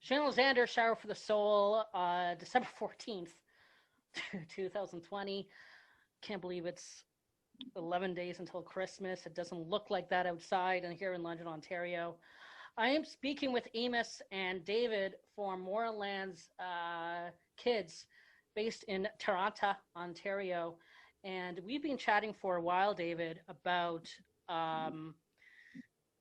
Shane Alexander, Shower for the Soul, December 14th, 2020. Can't believe it's 11 days until Christmas. It doesn't look like that outside and here in London, Ontario. I am speaking with Amos and David from Moorelands Kids based in Toronto, Ontario. And we've been chatting for a while, David, about um,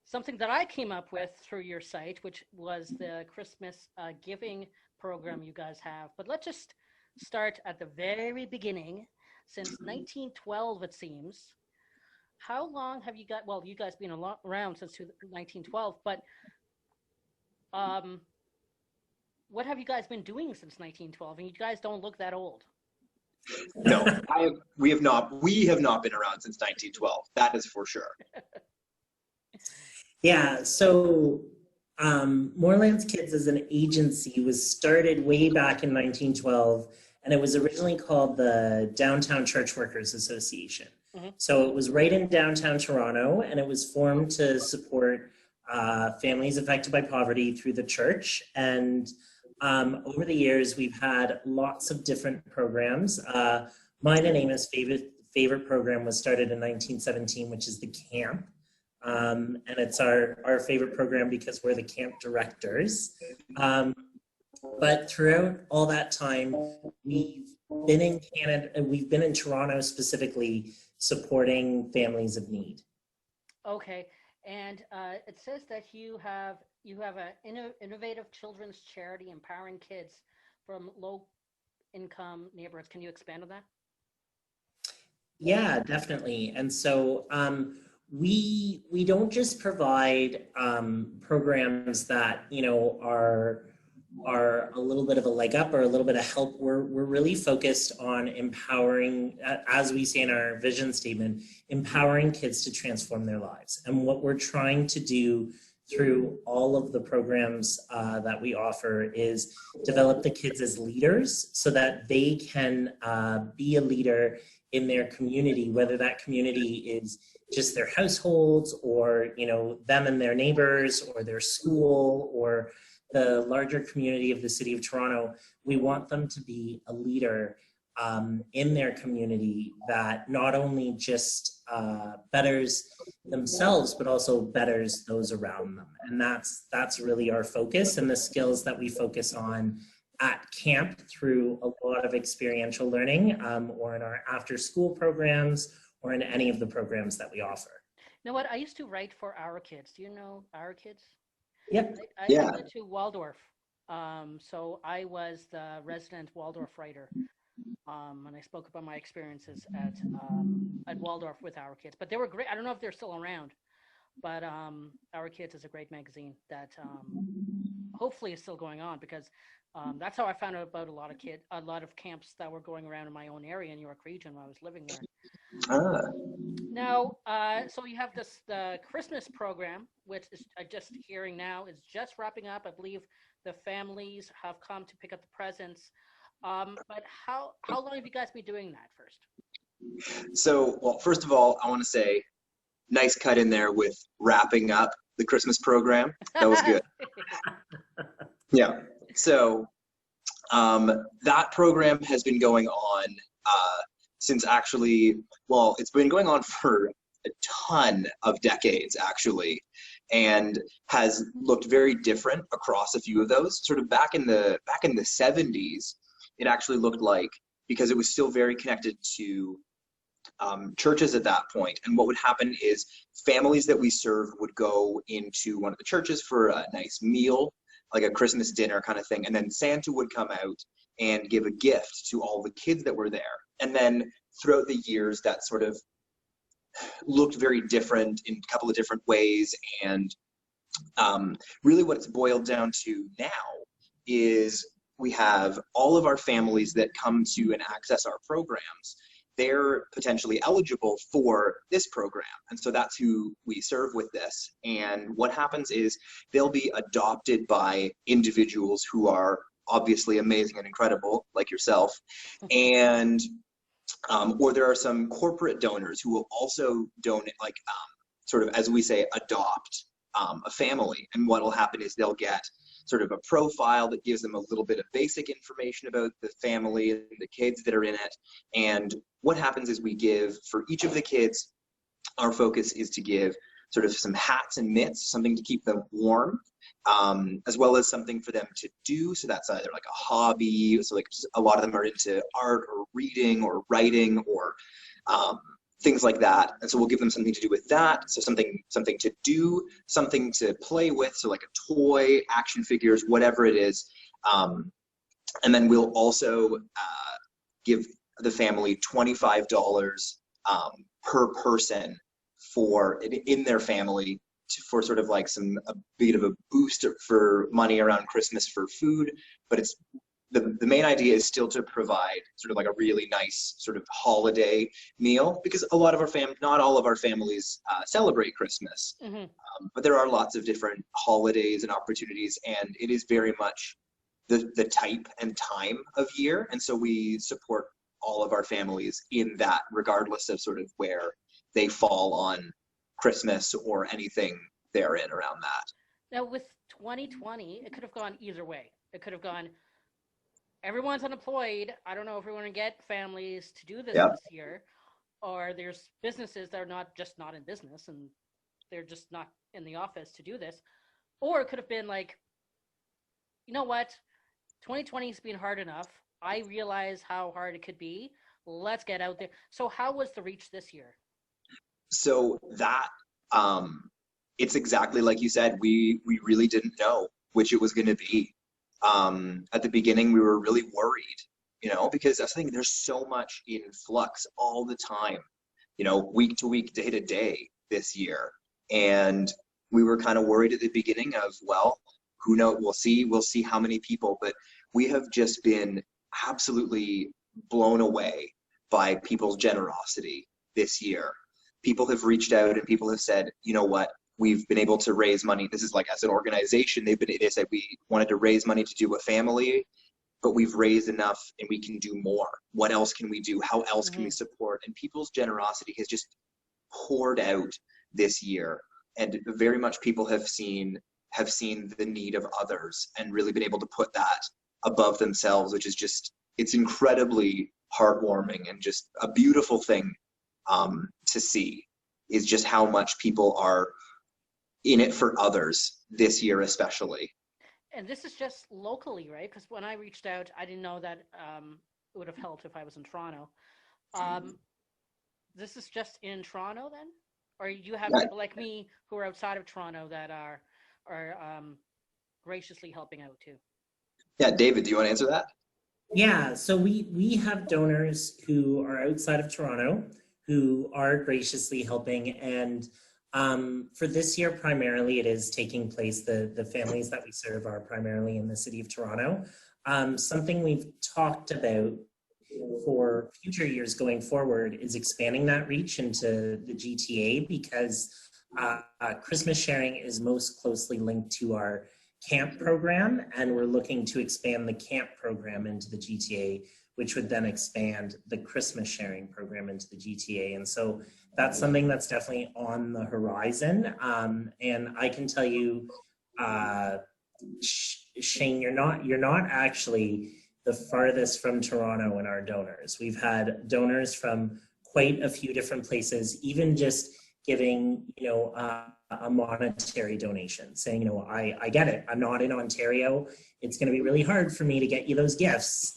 something that I came up with through your site, which was the Christmas giving program you guys have. But let's just start at the very beginning. Since 1912, it seems. How long have you got? Well, you guys been around since 1912, but um, what have you guys been doing since 1912? And you guys don't look that old. No, we have not. We have not been around since 1912. That is for sure. Yeah, so Moorelands Kids as an agency was started way back in 1912, and it was originally called the Downtown Church Workers Association. Mm-hmm. So it was right in downtown Toronto, and it was formed to support families affected by poverty through the church. And over the years, we've had lots of different programs. Mine and Amos' favorite program was started in 1917, which is the camp. And it's our favorite program because we're the camp directors. But throughout all that time, we've been in Canada, we've been in Toronto specifically supporting families of need. Okay, and it says that you have an innovative children's charity empowering kids from low-income neighborhoods. Can you expand on that? Yeah, definitely. And so we don't just provide programs that are a little bit of a leg up or a little bit of help. We're really focused on empowering, as we say in our vision statement, empowering kids to transform their lives. And what we're trying to do through all of the programs that we offer is develop the kids as leaders so that they can be a leader in their community, whether that community is just their households or them and their neighbors or their school or the larger community of the city of Toronto. We want them to be a leader in their community that not only just betters themselves, but also betters those around them. And that's really our focus, and the skills that we focus on at camp through a lot of experiential learning or in our after school programs or in any of the programs that we offer. You know what? I used to write for Our Kids. Do you know Our Kids? Yep. I went to Waldorf, so I was the resident Waldorf writer, and I spoke about my experiences at Waldorf with Our Kids. But they were great. I don't know if they're still around, but Our Kids is a great magazine that hopefully is still going on, because that's how I found out about a lot of camps that were going around in my own area in York region when I was living there. Now, so you have the Christmas program, which is just hearing now is just wrapping up. I believe the families have come to pick up the presents. But how long have you guys been doing that first? So, well, first of all, I want to say, nice cut in there with wrapping up the Christmas program. That was good. Yeah. So that program has been going on since actually, well, it's been going on for a ton of decades actually, and has looked very different across a few of those. Sort of back in the 70s, it actually looked like, because it was still very connected to churches at that point. And what would happen is families that we served would go into one of the churches for a nice meal, like a Christmas dinner kind of thing. And then Santa would come out and give a gift to all the kids that were there. And then throughout the years, that sort of looked very different in a couple of different ways. And really what it's boiled down to now is we have all of our families that come to and access our programs. They're potentially eligible for this program. And so that's who we serve with this. And what happens is they'll be adopted by individuals who are obviously amazing and incredible, like yourself. And, or there are some corporate donors who will also donate, like sort of, as we say, adopt a family. And what will happen is they'll get sort of a profile that gives them a little bit of basic information about the family and the kids that are in it. And what happens is we give, for each of the kids, our focus is to give sort of some hats and mitts, something to keep them warm, as well as something for them to do. So that's either like a hobby. So like a lot of them are into art or reading or writing or things like that. And so we'll give them something to do with that. So something to do, something to play with. So like a toy, action figures, whatever it is. And then we'll also give the family $25 per person in their family for sort of like a bit of a boost for money around Christmas for food. But it's the main idea is still to provide sort of like a really nice sort of holiday meal, because a lot of not all of our families celebrate Christmas, but there are lots of different holidays and opportunities, and it is very much the type and time of year. And so we support all of our families in that, regardless of sort of where they fall on Christmas or anything therein around that. Now with 2020, it could have gone either way. It could have gone, everyone's unemployed. I don't know if we're going to get families to do this this year, or there's businesses that are not in business and they're just not in the office to do this. Or it could have been like, you know what, 2020 has been hard enough. I realize how hard it could be. Let's get out there. So how was the reach this year? So that, it's exactly like you said, we really didn't know which it was going to be. At the beginning, we were really worried, because I think there's so much in flux all the time, week to week, day to day this year. And we were kind of worried at the beginning of, well, who knows, we'll see how many people, but we have just been absolutely blown away by people's generosity this year. People have reached out and people have said, you know what, we've been able to raise money. This is like, as an organization, they said we wanted to raise money to do a family, but we've raised enough and we can do more. What else can we do? How else can we support? And people's generosity has just poured out this year. And very much people have seen the need of others and really been able to put that above themselves, which is just, it's incredibly heartwarming and just a beautiful thing to see, is just how much people are in it for others this year especially. And this is just locally, right? Because when I reached out, I didn't know that it would have helped if I was in Toronto. This is just in Toronto then? Or you have people like me who are outside of Toronto that are graciously helping out too? Yeah, David, do you want to answer that? Yeah, so we have donors who are outside of Toronto who are graciously helping, and for this year primarily it is taking place, the families that we serve are primarily in the city of Toronto. Something we've talked about for future years going forward is expanding that reach into the GTA, because Christmas sharing is most closely linked to our camp program, and we're looking to expand the camp program into the GTA, which would then expand the Christmas sharing program into the GTA. And so that's something that's definitely on the horizon. And I can tell you, Shane, you're not actually the farthest from Toronto in our donors. We've had donors from quite a few different places, even just giving, a monetary donation, saying, I get it. I'm not in Ontario. It's going to be really hard for me to get you those gifts.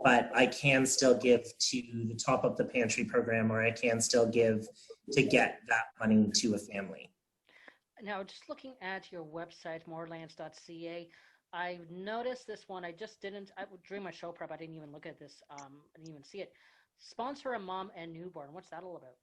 But I can still give to the Top Up the Pantry program, or I can still give to get that money to a family. Now, just looking at your website, moorelands.ca, I noticed this one. During my show prep, I didn't even look at this. I didn't even see it. Sponsor a mom and newborn. What's that all about?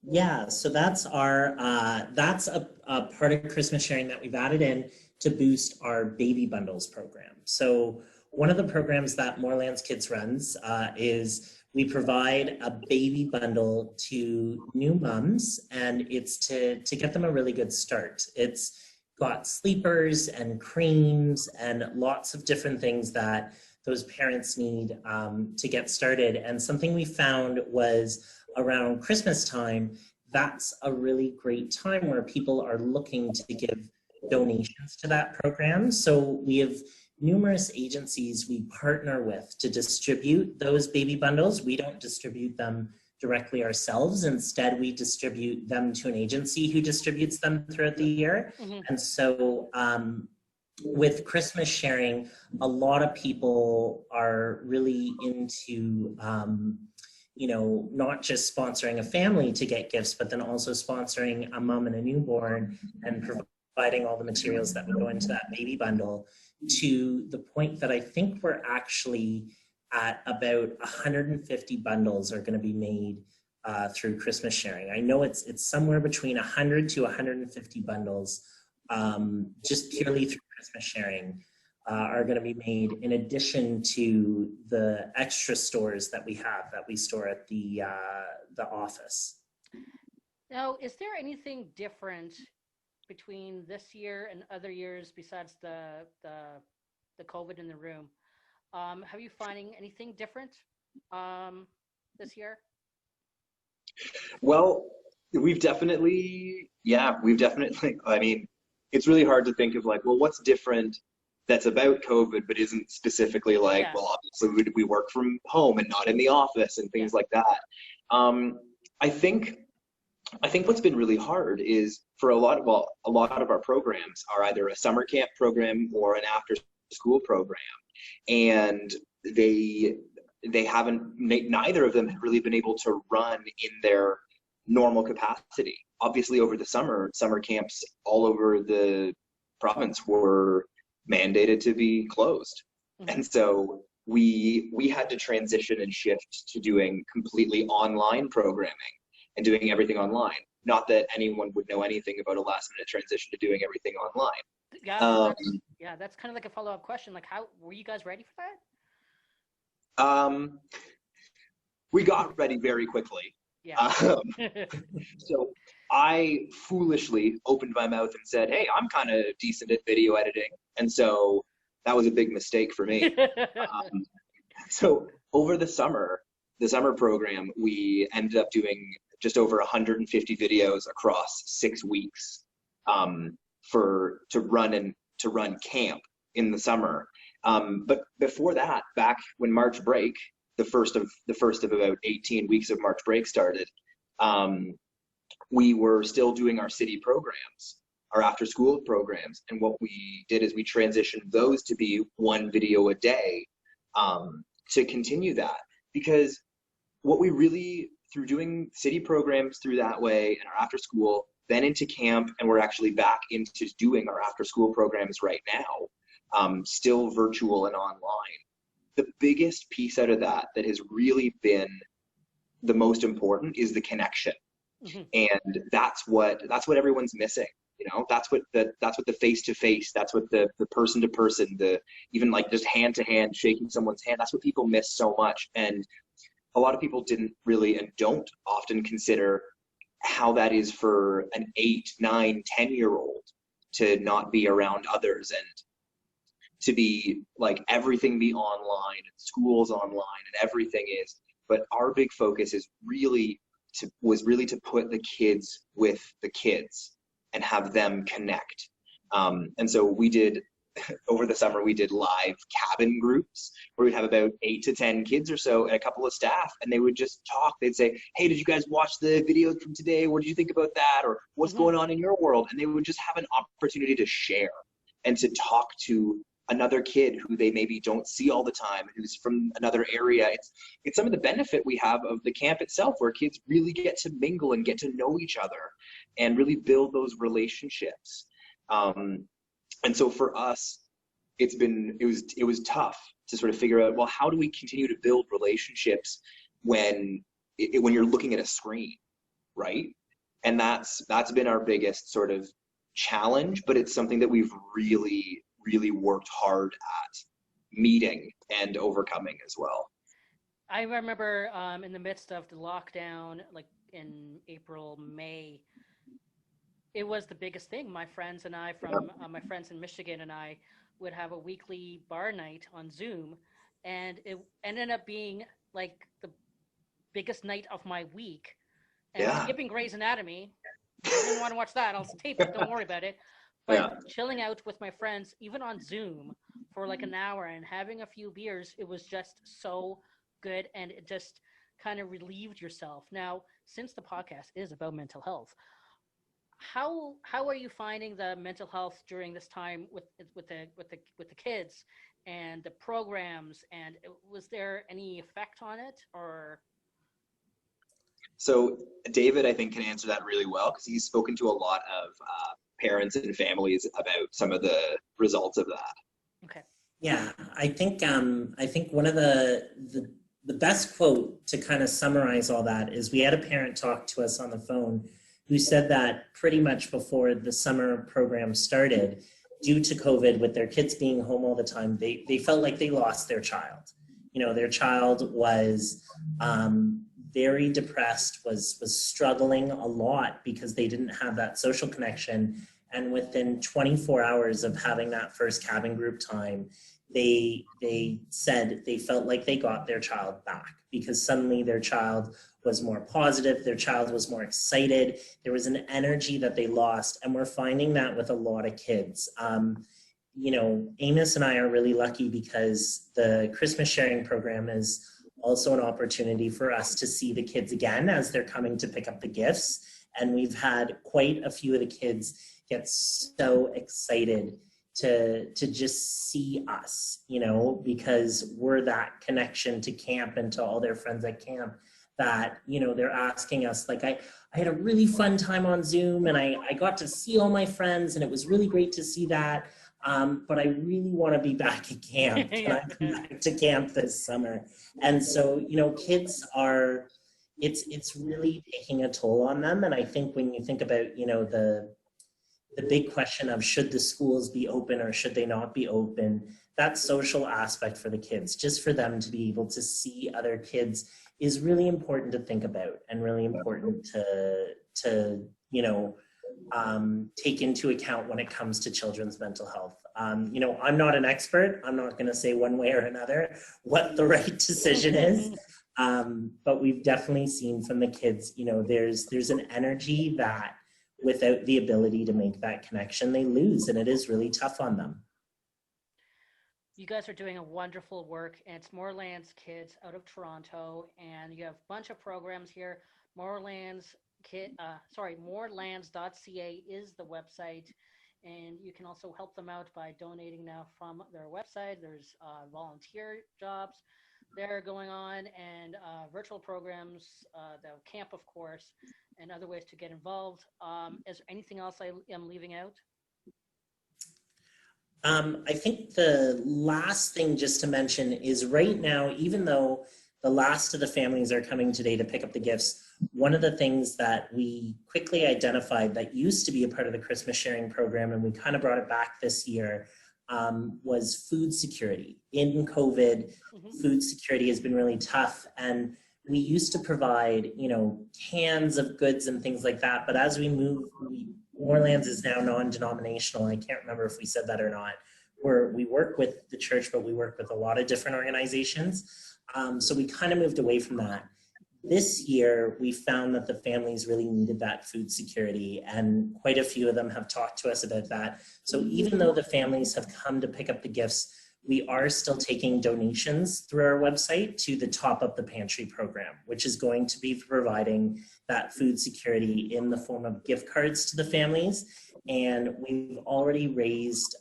Yeah, so that's a part of Christmas sharing that we've added in to boost our baby bundles program. So one of the programs that Moorelands Kids runs is we provide a baby bundle to new moms, and it's to get them a really good start. It's got sleepers and creams and lots of different things that those parents need to get started. And something we found was around Christmas time, that's a really great time where people are looking to give donations to that program. So we have numerous agencies we partner with to distribute those baby bundles. We don't distribute them directly ourselves. Instead, we distribute them to an agency who distributes them throughout the year. Mm-hmm. And so with Christmas sharing, a lot of people are really into, you know, not just sponsoring a family to get gifts, but then also sponsoring a mom and a newborn and providing all the materials that would go into that baby bundle, to the point that I think we're actually at about 150 bundles are going to be made through Christmas sharing. I know it's somewhere between 100 to 150 bundles just purely through Christmas sharing are going to be made, in addition to the extra stores that we have that we store at the office. Now, is there anything different between this year and other years besides the COVID in the room? Have you finding anything different this year? Well, we've definitely, I mean, it's really hard to think of like, well, what's different that's about COVID, but isn't specifically like, Yeah. well, obviously we work from home and not in the office and things like that. I think what's been really hard is for a lot of our programs are either a summer camp program or an after school program. And neither of them have really been able to run in their normal capacity. Obviously, over the summer camps all over the province were mandated to be closed. Mm-hmm. And so we had to transition and shift to doing completely online programming and doing everything online. Not that anyone would know anything about a last minute transition to doing everything online. Yeah, that's kind of like a follow-up question. Like, how were you guys ready for that? We got ready very quickly. Yeah. So I foolishly opened my mouth and said, hey, I'm kind of decent at video editing. And so that was a big mistake for me. So over the summer program, we ended up doing just over 150 videos across 6 weeks to run camp in the summer. But before that, back when March break, the first of about 18 weeks of March break started, we were still doing our city programs, our after school programs. And what we did is we transitioned those to be one video a day to continue that. Because what we really, through doing city programs through that way and our after school, then into camp, and we're actually back into doing our after school programs right now, still virtual and online. The biggest piece out of that has really been the most important is the connection. Mm-hmm. And that's what everyone's missing. You know, that's what the face to face, that's what the person to person, the even like just hand to hand shaking someone's hand, that's what people miss so much. And a lot of people didn't really and don't often consider how that is for an 8, 9, 10-year-old to not be around others and to be like everything be online and school's online and everything is. But our big focus is was really to put the kids with the kids and have them connect. And so we did, over the summer, we did live cabin groups where we'd have about 8 to 10 kids or so and a couple of staff, and they would just talk. They'd say, hey, did you guys watch the video from today? What did you think about that? Or what's going on in your world? And they would just have an opportunity to share and to talk to another kid who they maybe don't see all the time, who's from another area. It's some of the benefit we have of the camp itself, where kids really get to mingle and get to know each other and really build those relationships. And so for us, it was tough to sort of figure out, well, how do we continue to build relationships when you're looking at a screen, right? And that's been our biggest sort of challenge, but it's something that we've really worked hard at meeting and overcoming as well. I remember in the midst of the lockdown, like in April, May, it was the biggest thing. My friends and I my friends in Michigan and I would have a weekly bar night on Zoom, and it ended up being like the biggest night of my week. And skipping Grey's Anatomy, I didn't want to watch that. I'll tape it. Don't worry about it. But Yeah. chilling out with my friends, even on Zoom for like an hour and having a few beers, it was just so good, and it just kind of relieved yourself. Now, since the podcast is about mental health, how are you finding the mental health during this time with the kids and the programs, and was there any effect on it, or So David, I think, can answer that really well because he's spoken to a lot of parents and families about some of the results of that. okay. Yeah, I think one of the best quote to kind of summarize all that is we had a parent talk to us on the phone who said that pretty much before the summer program started, due to COVID, with their kids being home all the time, they felt like they lost their child. You know, their child was very depressed, was struggling a lot because they didn't have that social connection. And within 24 hours of having that first cabin group time, they said they felt like they got their child back because suddenly their child was more positive, their child was more excited, there was an energy that they lost, and we're finding that with a lot of kids. You know, Amos and I are really lucky because the Christmas sharing program is also an opportunity for us to see the kids again as they're coming to pick up the gifts. And we've had quite a few of the kids get so excited to just see us, you know, because we're that connection to camp and to all their friends at camp that, you know, they're asking us, like, I had a really fun time on Zoom and I got to see all my friends and it was really great to see that. But I really want to be back at camp. Can I come back to camp this summer? And so, you know, kids are, it's really taking a toll on them. And I think when you think about, you know, the big question of should the schools be open or should they not be open, that social aspect for the kids, just for them to be able to see other kids, is really important to think about and really important to you know, take into account when it comes to children's mental health. You know, I'm not an expert. I'm not going to say one way or another what the right decision is. But we've definitely seen from the kids, you know, there's an energy that without the ability to make that connection, they lose, and it is really tough on them. You guys are doing a wonderful work, and it's Moorelands Kids out of Toronto, and you have a bunch of programs here. Moorelands.ca is the website, and you can also help them out by donating now from their website. There's volunteer jobs that are going on, and virtual programs, the camp, of course, and other ways to get involved. Is there anything else I am leaving out? I think the last thing just to mention is right now, even though the last of the families are coming today to pick up the gifts, one of the things that we quickly identified that used to be a part of the Christmas sharing program, and we kind of brought it back this year, was food security. In COVID, food security has been really tough, and we used to provide, you know, cans of goods and things like that, but as we move, Moorelands is now non-denominational. I can't remember if we said that or not. We work with the church, but we work with a lot of different organizations. So we kind of moved away from that. This year, we found that the families really needed that food security, and quite a few of them have talked to us about that. So even though the families have come to pick up the gifts, we are still taking donations through our website to the Top Up the Pantry program, which is going to be providing that food security in the form of gift cards to the families. And we've already raised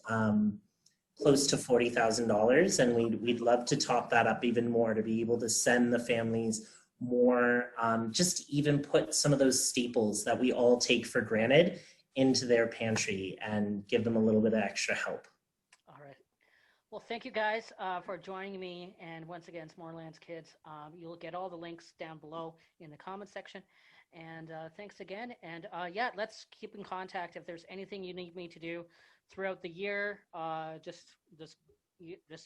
close to $40,000, and we'd love to top that up even more to be able to send the families more, just even put some of those staples that we all take for granted into their pantry and give them a little bit of extra help. All right. Well, thank you guys for joining me. And once again, it's Moorelands Kids. You'll get all the links down below in the comment section. And thanks again. And yeah, let's keep in contact. If there's anything you need me to do throughout the year, just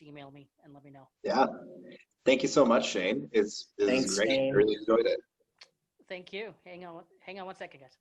email me and let me know. Yeah. Thank you so much, Shane. It was great. Shane. I really enjoyed it. Thank you. Hang on one second, guys.